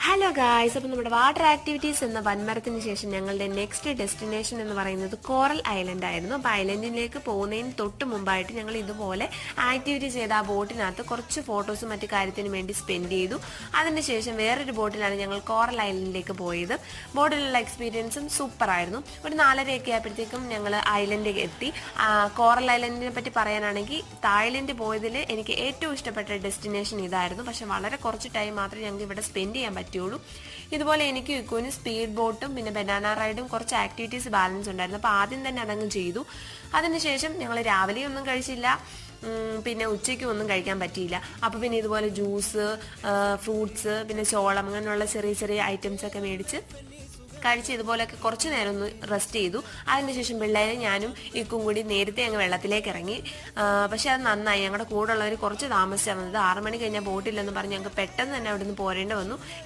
Hello guys, അപ്പോൾ നമ്മുടെ water activities എന്ന വൻമരത്തിന് ശേഷം ഞങ്ങളുടെ നെക്സ്റ്റ് ഡെസ്റ്റിനേഷൻ എന്ന് പറയുന്നത് കോറൽ ഐലൻഡ് ആയിരുന്നു. അപ്പോൾ ഐലൻഡിലേക്ക് പോകുന്നതിന് തൊട്ട് മുമ്പായിട്ട് ഞങ്ങൾ ഇതുപോലെ ആക്ടിവിറ്റി ചെയ്ത ആ ബോട്ടിനകത്ത് കുറച്ച് ഫോട്ടോസും മറ്റു കാര്യത്തിനും വേണ്ടി സ്പെൻഡ് ചെയ്തു. അതിനുശേഷം വേറൊരു ബോട്ടിലാണ് ഞങ്ങൾ കോറൽ ഐലൻഡിലേക്ക് പോയത്. ബോട്ടിലുള്ള എക്സ്പീരിയൻസും സൂപ്പറായിരുന്നു. ഒരു 4:30 ആയപ്പോഴത്തേക്കും ഞങ്ങൾ ഐലൻഡിൽ എത്തി. കോറൽ ഐലൻഡിനെ പറ്റി പറയാനാണെങ്കിൽ തായ്ലൻഡ് പോയതിൽ എനിക്ക് ഏറ്റവും ഇഷ്ടപ്പെട്ട ഡെസ്റ്റിനേഷൻ ഇതായിരുന്നു. പക്ഷെ വളരെ കുറച്ച് ടൈം മാത്രമേ ഞങ്ങൾക്ക് ഇവിടെ സ്പെൻഡ് ചെയ്യാൻ പറ്റുള്ളൂ. ഇതുപോലെ എനിക്ക് ഇക്കുവിന് സ്പീഡ് ബോട്ടും പിന്നെ ബനാന റൈഡും കുറച്ച് ആക്ടിവിറ്റീസ് ബാലൻസ് ഉണ്ടായിരുന്നു. അപ്പോൾ ആദ്യം തന്നെ അതങ്ങ് ചെയ്തു. അതിനുശേഷം ഞങ്ങൾ രാവിലെ ഒന്നും കഴിച്ചില്ല, പിന്നെ ഉച്ചയ്ക്കും ഒന്നും കഴിക്കാൻ പറ്റിയില്ല. അപ്പോൾ പിന്നെ ഇതുപോലെ ജ്യൂസ്, ഫ്രൂട്ട്സ്, പിന്നെ ചോളം, അങ്ങനെയുള്ള ചെറിയ ചെറിയ ഐറ്റംസ് ഒക്കെ മേടിച്ച് കഴിച്ച് ഇതുപോലെയൊക്കെ കുറച്ച് നേരം ഒന്ന് റെസ്റ്റ് ചെയ്തു. അതിനുശേഷം പിള്ളേരെ ഞാനും ഇക്കും കൂടി നേരത്തെ അങ്ങ് വെള്ളത്തിലേക്ക് ഇറങ്ങി. പക്ഷെ അത് നന്നായി. ഞങ്ങളുടെ കൂടെ ഉള്ളവർ കുറച്ച് താമസിച്ചാൽ വന്നത്. 6 മണി കഴിഞ്ഞാൽ ബോട്ടില്ലെന്ന് പറഞ്ഞ് ഞങ്ങൾക്ക് പെട്ടെന്ന് തന്നെ അവിടെ നിന്ന് പോരേണ്ടി വന്നു.